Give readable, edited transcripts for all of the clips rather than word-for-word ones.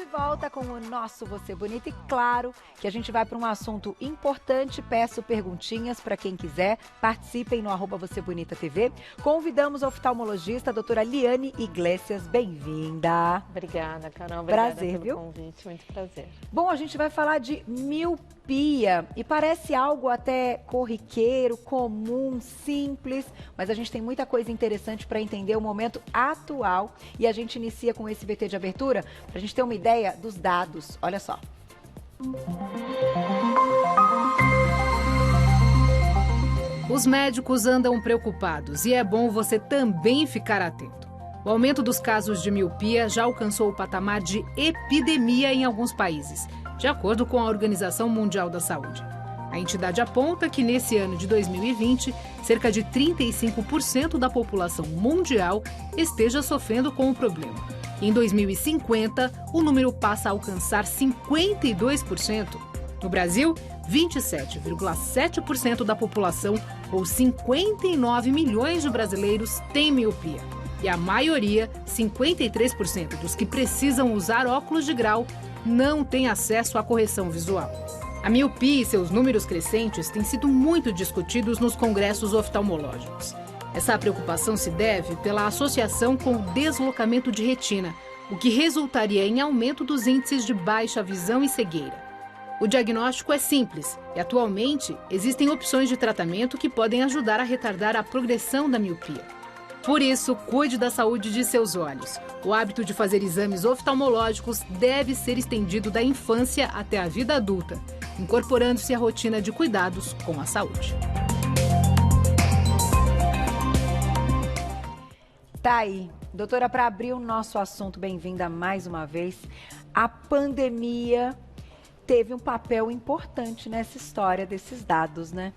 de volta com o nosso Você Bonita e claro que a gente vai para um assunto importante. Peço perguntinhas para quem quiser. Participem no @VocêBonitaTV. Convidamos a oftalmologista, a doutora Liane Iglesias. Bem-vinda. Obrigada, Carol. Obrigada prazer, pelo viu? convite. Muito prazer. Bom, a gente vai falar de miopia e parece algo até corriqueiro, comum, simples, mas a gente tem muita coisa interessante para entender o momento atual e a gente inicia com esse VT de abertura para a gente ter uma ideia dos dados. Olha só. Os médicos andam preocupados e é bom você também ficar atento. O aumento dos casos de miopia já alcançou o patamar de epidemia em alguns países, de acordo com a Organização Mundial da Saúde. A entidade aponta que nesse ano de 2020, cerca de 35% da população mundial esteja sofrendo com o problema. Em 2050, o número passa a alcançar 52%. No Brasil, 27,7% da população, ou 59 milhões de brasileiros, tem miopia. E a maioria, 53% dos que precisam usar óculos de grau, não tem acesso à correção visual. A miopia e seus números crescentes têm sido muito discutidos nos congressos oftalmológicos. Essa preocupação se deve pela associação com o deslocamento de retina, o que resultaria em aumento dos índices de baixa visão e cegueira. O diagnóstico é simples e, atualmente, existem opções de tratamento que podem ajudar a retardar a progressão da miopia. Por isso, cuide da saúde de seus olhos. O hábito de fazer exames oftalmológicos deve ser estendido da infância até a vida adulta, incorporando-se à rotina de cuidados com a saúde. Tá aí. Doutora, para abrir o nosso assunto, bem-vinda mais uma vez. A pandemia teve um papel importante nessa história desses dados, né?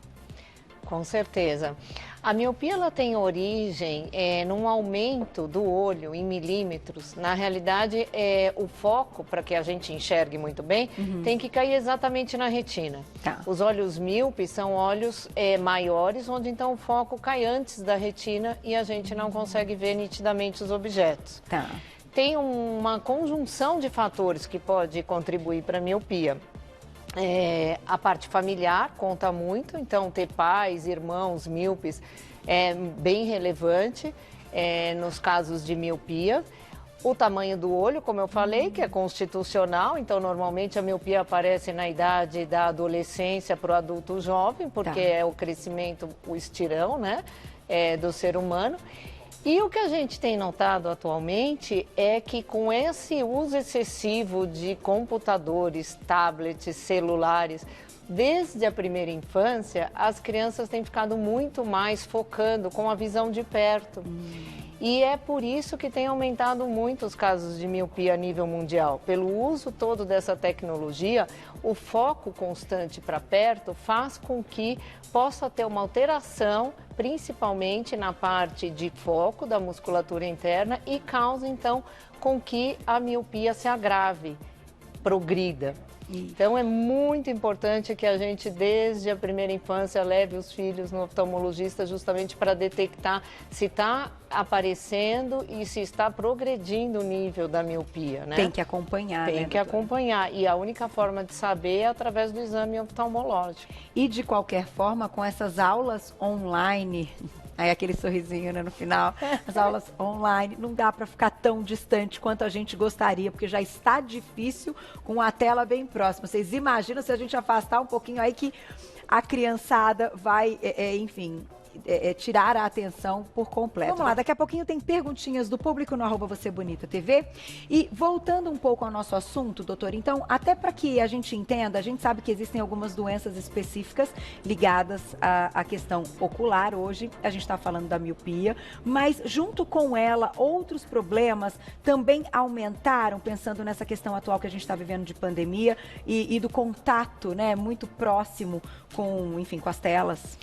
Com certeza. A miopia ela tem origem num aumento do olho em milímetros. Na realidade, o foco, para que a gente enxergue muito bem, tem que cair exatamente na retina. Tá. Os olhos míopes são olhos maiores, onde então o foco cai antes da retina e a gente não consegue ver nitidamente os objetos. Tá. Tem uma conjunção de fatores que pode contribuir para a miopia. A parte familiar conta muito, então ter pais, irmãos míopes é bem relevante nos casos de miopia. O tamanho do olho, como eu falei, que é constitucional, então normalmente a miopia aparece na idade da adolescência para o adulto jovem, porque é o crescimento, o estirão, né, do ser humano. E o que a gente tem notado atualmente é que com esse uso excessivo de computadores, tablets, celulares, desde a primeira infância, as crianças têm ficado muito mais focando com a visão de perto. E é por isso que tem aumentado muito os casos de miopia a nível mundial. Pelo uso todo dessa tecnologia, o foco constante para perto faz com que possa ter uma alteração, principalmente na parte de foco da musculatura interna e causa, então, com que a miopia se agrave, progrida. Então, é muito importante que a gente, desde a primeira infância, leve os filhos no oftalmologista justamente para detectar se está aparecendo e se está progredindo o nível da miopia, né? Tem que acompanhar, né, Tem que acompanhar. E a única forma de saber é através do exame oftalmológico. E, de qualquer forma, com essas aulas online... Aí aquele sorrisinho, né, no final, as aulas online, não dá para ficar tão distante quanto a gente gostaria, porque já está difícil com a tela bem próxima. Vocês imaginam se a gente afastar um pouquinho aí que a criançada vai, enfim... tirar a atenção por completo. Vamos lá, daqui a pouquinho tem perguntinhas do público no @VocêBonitaTV. E voltando um pouco ao nosso assunto, doutor, então, até para que a gente entenda, a gente sabe que existem algumas doenças específicas ligadas à questão ocular. Hoje a gente está falando da miopia, mas junto com ela, outros problemas também aumentaram, pensando nessa questão atual que a gente está vivendo de pandemia e do contato, né, muito próximo com, enfim, com as telas.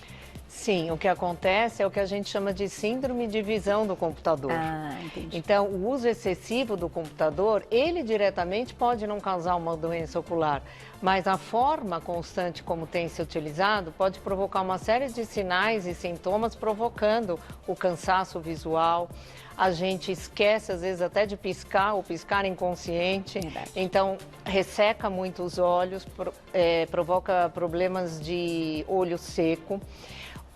Sim, o que acontece é o que a gente chama de síndrome de visão do computador. Ah, entendi. Então, o uso excessivo do computador, ele diretamente pode não causar uma doença ocular, mas a forma constante como tem se utilizado pode provocar uma série de sinais e sintomas, provocando o cansaço visual, a gente esquece, às vezes, até de piscar, ou piscar inconsciente. Verdade. Então, resseca muito os olhos, provoca problemas de olho seco.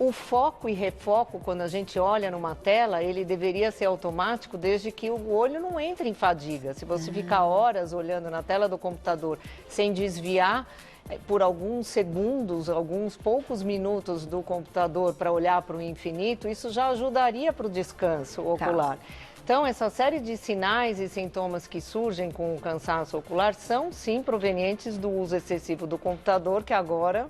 O foco e refoco, quando a gente olha numa tela, ele deveria ser automático desde que o olho não entre em fadiga. Se você ficar horas olhando na tela do computador sem desviar por alguns segundos, alguns poucos minutos do computador para olhar para o infinito, isso já ajudaria para o descanso ocular. Então, essa série de sinais e sintomas que surgem com o cansaço ocular são, sim, provenientes do uso excessivo do computador, que agora,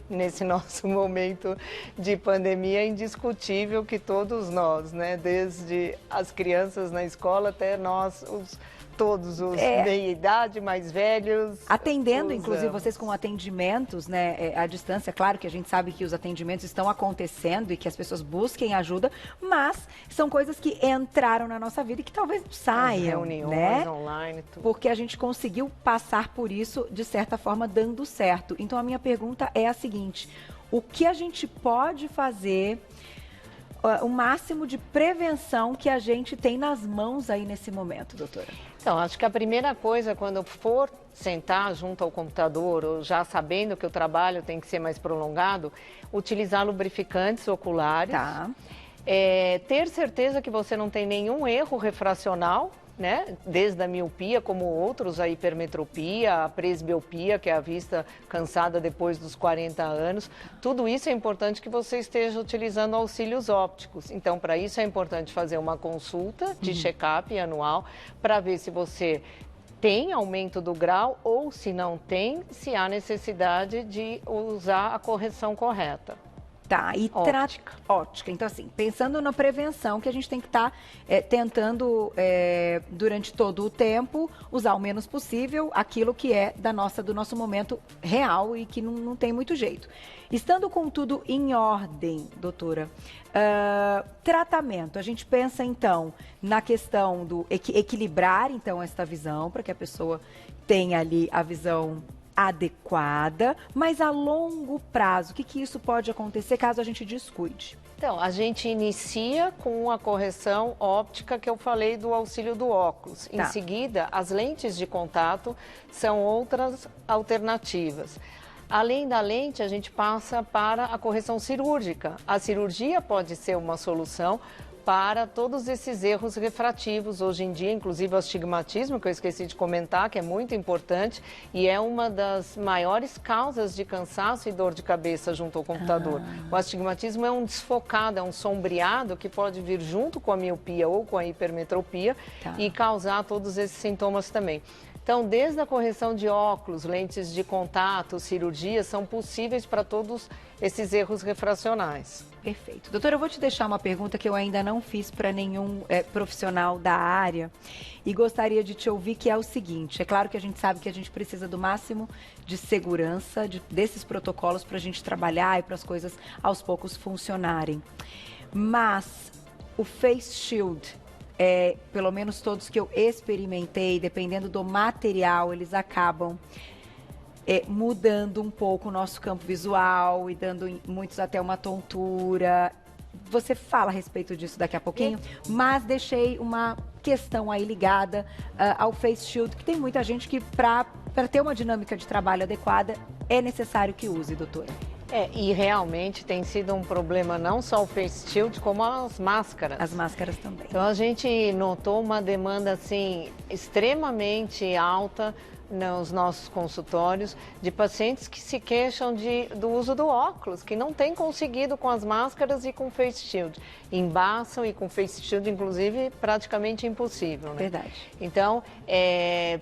nesse nosso momento de pandemia, é indiscutível que todos nós, né, desde as crianças na escola até nós, todos os meia-idade, mais velhos. Atendendo, inclusive, vocês com atendimentos, né, à distância. Claro que a gente sabe que os atendimentos estão acontecendo e que as pessoas busquem ajuda, mas são coisas que entraram na nossa vida e que talvez não saiam, as reuniões, né? online, tudo. Porque a gente conseguiu passar por isso, de certa forma, dando certo. Então, a minha pergunta é a seguinte: o que a gente pode fazer, o máximo de prevenção que a gente tem nas mãos aí nesse momento, doutora? Então, acho que a primeira coisa, quando for sentar junto ao computador, ou já sabendo que o trabalho tem que ser mais prolongado, utilizar lubrificantes oculares. Tá. Ter certeza que você não tem nenhum erro refracional, né? Desde a miopia, como outros, a hipermetropia, a presbiopia, que é a vista cansada depois dos 40 anos. Tudo isso é importante que você esteja utilizando auxílios ópticos. Então, para isso é importante fazer uma consulta de check-up anual para ver se você tem aumento do grau ou, se não tem, se há necessidade de usar a correção correta. Tá, e ótica. Então, assim, pensando na prevenção, que a gente tem que estar tentando, durante todo o tempo, usar o menos possível aquilo que é do nosso momento real e que não tem muito jeito. Estando com tudo em ordem, doutora, tratamento, a gente pensa, então, na questão do equilibrar, então, esta visão, para que a pessoa tenha ali a visão adequada, mas a longo prazo, o que isso pode acontecer caso a gente descuide? Então, a gente inicia com a correção óptica que eu falei do auxílio do óculos. Em seguida, as lentes de contato são outras alternativas. Além da lente, a gente passa para a correção cirúrgica. A cirurgia pode ser uma solução para todos esses erros refrativos. Hoje em dia, inclusive o astigmatismo, que eu esqueci de comentar, que é muito importante e é uma das maiores causas de cansaço e dor de cabeça junto ao computador. O astigmatismo é um desfocado, é um sombreado que pode vir junto com a miopia ou com a hipermetropia e causar todos esses sintomas também. Então, desde a correção de óculos, lentes de contato, cirurgia, são possíveis para todos esses erros refracionais. Perfeito. Doutora, eu vou te deixar uma pergunta que eu ainda não fiz para nenhum profissional da área e gostaria de te ouvir, que é o seguinte: é claro que a gente sabe que a gente precisa do máximo de segurança desses protocolos para a gente trabalhar e para as coisas aos poucos funcionarem. Mas o Face Shield, pelo menos todos que eu experimentei, dependendo do material, eles acabam mudando um pouco o nosso campo visual e dando em muitos até uma tontura. Você fala a respeito disso daqui a pouquinho, mas deixei uma questão aí ligada ao Face Shield, que tem muita gente que para ter uma dinâmica de trabalho adequada é necessário que use, doutora. E realmente tem sido um problema não só o Face Shield, como as máscaras. As máscaras também. Então a gente notou uma demanda assim extremamente alta nos nossos consultórios de pacientes que se queixam do uso do óculos, que não têm conseguido com as máscaras e com o Face Shield. Embaçam e com Face Shield, inclusive, praticamente impossível, né? Verdade. Então,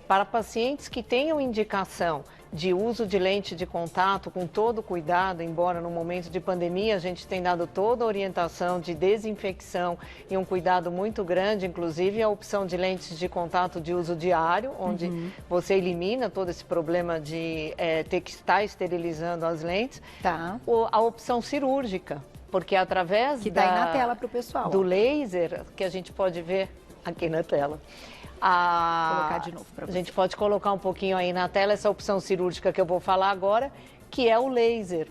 para pacientes que tenham indicação de uso de lente de contato com todo cuidado, embora no momento de pandemia a gente tem dado toda a orientação de desinfecção e um cuidado muito grande, inclusive a opção de lentes de contato de uso diário, onde você elimina todo esse problema de ter que estar esterilizando as lentes. A opção cirúrgica, porque através que dá aí na tela para o pessoal, do laser, que a gente pode ver aqui na tela. Colocar de novo para você. A gente pode colocar um pouquinho aí na tela essa opção cirúrgica que eu vou falar agora, que é o laser.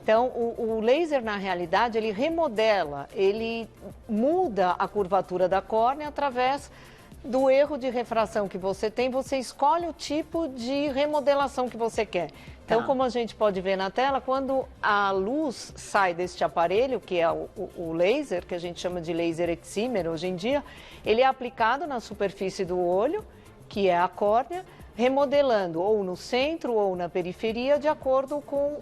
Então, o laser, na realidade, ele remodela, ele muda a curvatura da córnea através do erro de refração que você tem, você escolhe o tipo de remodelação que você quer. Então, como a gente pode ver na tela, quando a luz sai deste aparelho, que é o laser, que a gente chama de laser excimer hoje em dia, ele é aplicado na superfície do olho, que é a córnea, remodelando ou no centro ou na periferia, de acordo com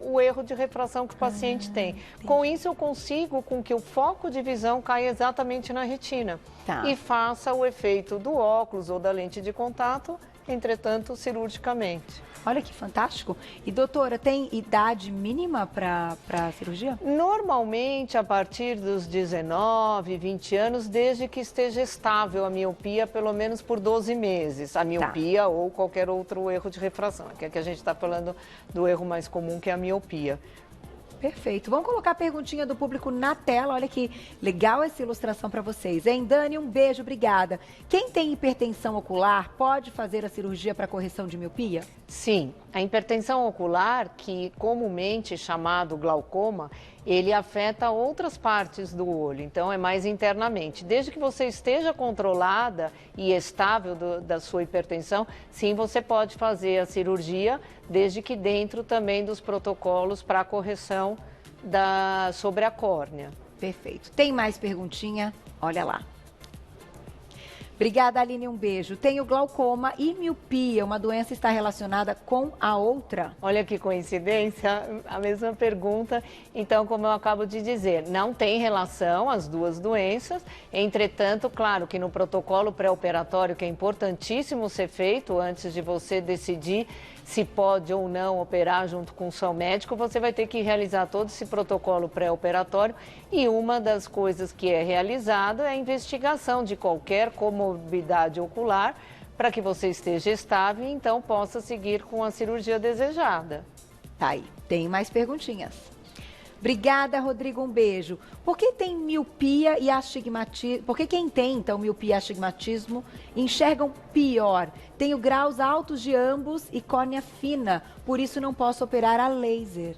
o erro de refração que o paciente tem. Entendi. Com isso, eu consigo com que o foco de visão caia exatamente na retina e faça o efeito do óculos ou da lente de contato, entretanto, cirurgicamente. Olha que fantástico. E, doutora, tem idade mínima para a cirurgia? Normalmente, a partir dos 19, 20 anos, desde que esteja estável a miopia, pelo menos por 12 meses. A miopia ou qualquer outro erro de refração. Aqui a gente está falando do erro mais comum, que é a miopia. Perfeito. Vamos colocar a perguntinha do público na tela. Olha que legal essa ilustração para vocês. Hein, Dani? Um beijo, obrigada. Quem tem hipertensão ocular pode fazer a cirurgia para correção de miopia? Sim. A hipertensão ocular, que comumente chamado glaucoma, ele afeta outras partes do olho, então é mais internamente. Desde que você esteja controlada e estável da sua hipertensão, sim, você pode fazer a cirurgia, desde que dentro também dos protocolos para a correção sobre a córnea. Perfeito. Tem mais perguntinha? Olha lá. Obrigada, Aline, um beijo. Tenho glaucoma e miopia, uma doença está relacionada com a outra? Olha que coincidência, a mesma pergunta. Então, como eu acabo de dizer, não tem relação as duas doenças. Entretanto, claro que no protocolo pré-operatório, que é importantíssimo ser feito antes de você decidir se pode ou não operar junto com o seu médico, você vai ter que realizar todo esse protocolo pré-operatório e uma das coisas que é realizado é a investigação de qualquer comorbidade ocular para que você esteja estável e então possa seguir com a cirurgia desejada. Tá aí, tem mais perguntinhas. Obrigada, Rodrigo, um beijo. Por que tem miopia e astigmatismo? Por que quem tem, então, miopia e astigmatismo enxergam pior? Tenho graus altos de ambos e córnea fina, por isso não posso operar a laser.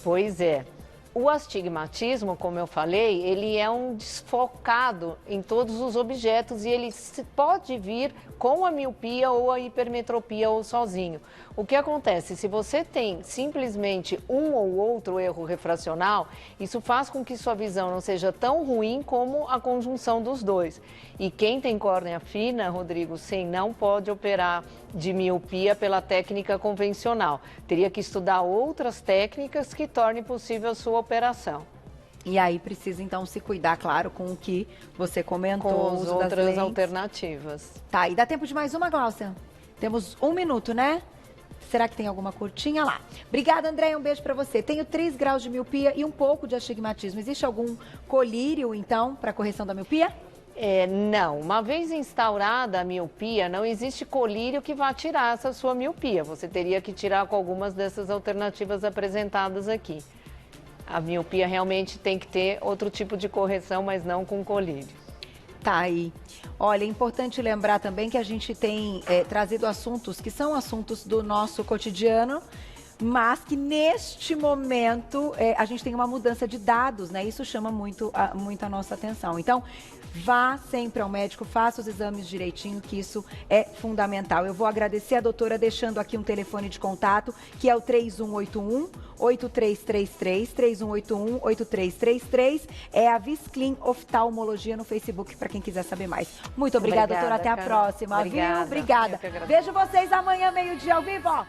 Pois é. O astigmatismo, como eu falei, ele é um desfocado em todos os objetos e ele pode vir com a miopia ou a hipermetropia ou sozinho. O que acontece? Se você tem simplesmente um ou outro erro refracional, isso faz com que sua visão não seja tão ruim como a conjunção dos dois. E quem tem córnea fina, Rodrigo, sim, não pode operar de miopia pela técnica convencional. Teria que estudar outras técnicas que tornem possível a sua operação. E aí precisa, então, se cuidar, claro, com o que você comentou. Com as outras alternativas. Tá, e dá tempo de mais uma, Gláucia? Temos 1 minuto, né? Será que tem alguma curtinha lá? Obrigada, Andréia, um beijo pra você. Tenho 3 graus de miopia e um pouco de astigmatismo. Existe algum colírio, então, para correção da miopia? Não, uma vez instaurada a miopia, não existe colírio que vá tirar essa sua miopia. Você teria que tirar com algumas dessas alternativas apresentadas aqui. A miopia realmente tem que ter outro tipo de correção, mas não com colírio. Tá aí. Olha, é importante lembrar também que a gente tem trazido assuntos que são assuntos do nosso cotidiano, mas que neste momento a gente tem uma mudança de dados, né? Isso chama muito a nossa atenção. Então, vá sempre ao médico, faça os exames direitinho, que isso é fundamental. Eu vou agradecer a doutora deixando aqui um telefone de contato, que é o 3181-8333, 3181-8333. É a Visclean Oftalmologia no Facebook, para quem quiser saber mais. Muito obrigada, doutora. Até a próxima, viu? Obrigada. Vejo vocês amanhã, meio-dia, ao vivo, ó.